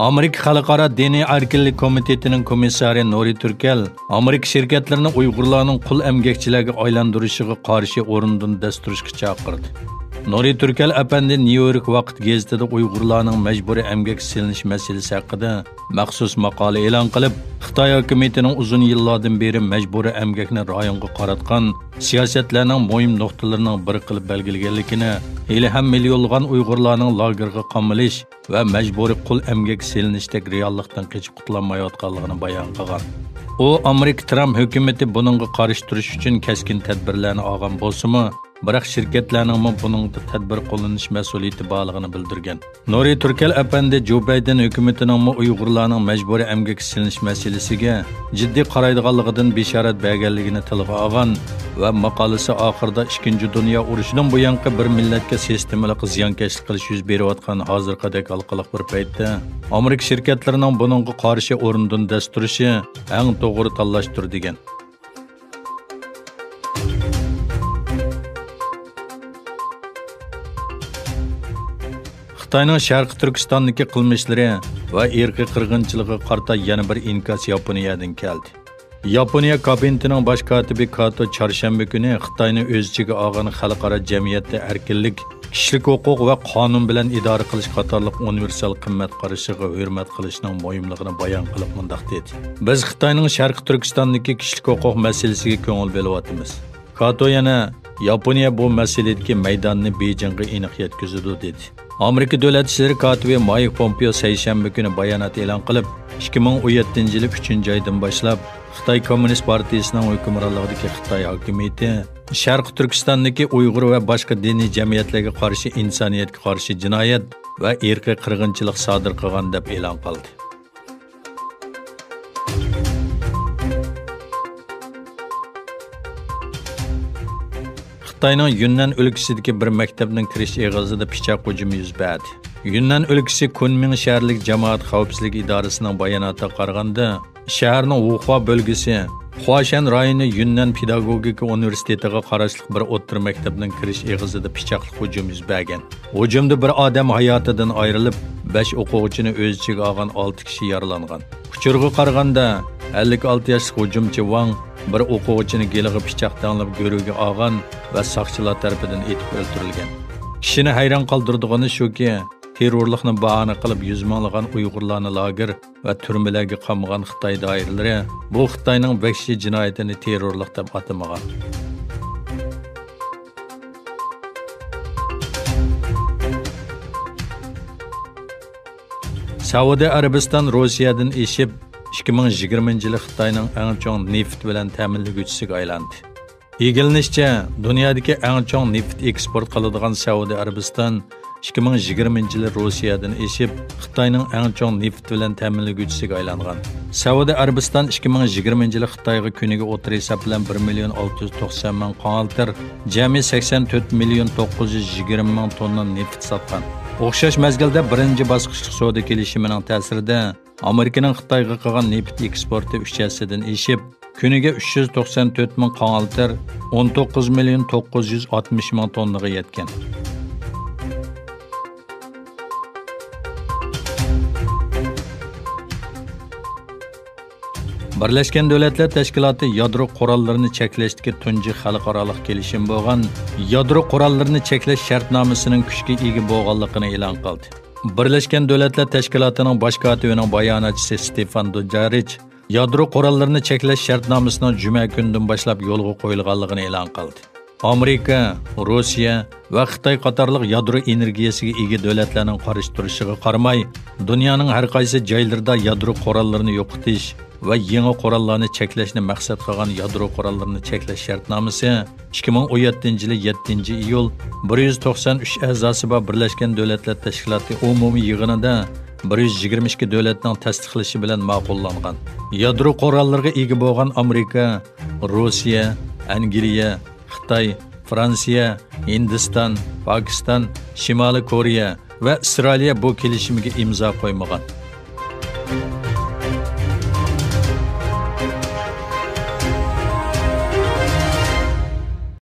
Amerika Xalqaro Diniy erkinlik komitetining komissari Nuri Turkel Amerika şirketlerini Uyg'urlarning qul emgakchilarga aylantirishiga qarshi o'rindan dast turishga chaqirdi. Nuri Turkel apandi New York vaqt gazetida Uyg'urlarning majburiy emgak silinish masalasi haqida maxsus maqola e'lon qilib, Xitoy hukumatining uzun yillardan beri majburiy emgakni rayonga qaratgan siyosatlarning muhim nuqtalarining biri qilib belgilaganligini, hali ham millionlagan Uyg'urlarning lagerga qamalish va majburiy qul emgak silinishdek reallikdan qochib qutulmayotganligini bayon qilgan. U Amerika Trump hukumati buningga qarshi turish uchun keskin tadbirlarni olgan bo'lsa-mu, biroq shirkatlarning buningda tadbir qo'llanish mas'uliyati borligini bildirgan. Nuri Turkel apandi Joe Biden hukumatining Uyg'urlarning majburiy emgak silinish masalasiga jiddiy qaraydiganligidan bishorat berganligini tilga olgan va maqolasi oxirida 2. Dunyo urushidan buyangi bir millatga sistemalik ziyonkashlik qilish yuz berayotgan hozirgidek xalqaro bir paytda Amerika shirkatlarining buningga qarshi o'rindan dast turishi eng to'g'ri tanlashdir degan. Xitoyning Sharqi Turkistondagi qilmishlari va irqiy qirg'inchiligiga qarata yana bir inkas Yaponiyadan keldi. Yaponiya kabinetining bosh kotibi Kato chorshanba kuni Xitoyning o'z ichiga olgan xalqaro jamiyatda erkinlik, kishilik huquq va qonun bilan idora qilish qatorliq universal qimmat qarashiga hurmat qilishning muhimligini bayon qilib mundaq dedi. Biz Xitoyning Sharqi Turkistondagi kishilik huquq masalasiga ko'ngil bo'lyapmiz. Kato yana Yaponiya bu masaladagi maydonni Beijingga aniq yetkazadi dedi. Amerika Davlat ishleri katibi Mike Pompeo seshanba kuni bayonot e'lon qilib, 2017-yil 3-oydan boshlab Xitoy Kommunist partiyasining hukmronligidagi Xitoy hukumati Sharqi Turkistondagi Uyg'ur va boshqa diniy jamiyatlarga qarshi insoniyatga qarshi jinoyat va irqiy qirg'inchilik sodir qilgan deb e'lon qildi. Xitoyning Yunnan o'lkasidagi bir maktabning kirish eg'izida pichoq hujumi yuz berdi. Yunnan o'lkasi Kunming shaharlik jamoat xavfsizlik idorasining bayonotiga qaraganda, shaharning Wuhua bo'lgisi Huashan rayoni Yunnan pedagogika universitetiga qarashli bir o'rta maktabning kirish eg'izida pichoqli hujum yuz bergan. Hujumda bir odam hayotidan ayrilib, 5 o'quvchini o'z ichiga olgan 6 kishi yaralangan. Uchurga qaraganda 56 yoshli hujumchi Wang bir o'quvchini geliga pichoq tanlab go'ruga olgan va soqchilar tomonidan etib o'ldirilgan. Kishini hayron qoldirdigani shuki, terrorlikni bahona qilib yuzmonlagan Uyg'urlarni lager va turmalarga qamgan Xitoy doiralari bu Xitoyning vahshiy jinoyatini terrorlik deb atamagan. Saudiya Arabiston Rossiyadan eshib 2020-yil Xitoyning eng chong neft bilan ta'minlaguvchisiga aylandi. Egilinishcha, dunyodagi eng chong neft eksport qiladigan Saudiya Arabiston 2020-yil Rossiyadan eshib Xitoyning eng chong neft bilan ta'minlaguvchisiga aylangan. Saudiya Arabiston 2020-yil Xitoyga kuniga o'tir hisob bilan 1,690,000 qonaltir, jami 84,920,000 tonna neft sotgan. O'xshash mezgilda birinchi bosqichlik savdo kelishimining ta'sirida Amerikaning Xitoyga qilgan neft eksporti 3 hissasidan eshib, kuniga 394,000 qonaltir, 19,960,000 tonnaga yetgan. Birlashgan Davlatlar Tashkiloti yadro qurollarini cheklashdagi tunji xalqaro kelishim bo'lgan yadro qurollarini cheklash shartnomasining kuchga ega bo'lganligini e'lon qildi. Birlashgan Davlatlar Tashkilotining bosh kotibining bayonotchisi Stefan Dujarric yadro qurollarini cheklash shartnomasining juma kunidan boshlab yo'lga qo'yilganligini e'lon qildi. Amerika, Rossiya va Xitoy qatorliq yadro energiyasiga ega davlatlarning qarshi turishiga qaramay, dunyoning har qaysi joylarida yadro qurollarini yo'qotish va yangi qurollarni cheklashni maqsad qilgan yadro qurollarini cheklash shartnomasi 2017-yil 7-iyul 193 a'zosi bor Birlashgan Davlatlar Tashkiloti umumiy yig'inida 122 davlatning tasdiqlashi bilan ma'qullangan. Yadro qurollariga ega bo'lgan Amerika, Rossiya, Angliya, Xitoy, Fransiya, Hindiston, Pokiston, Shimoliy Koreya va Isroil bu kelishimga imzo qo'ymagan.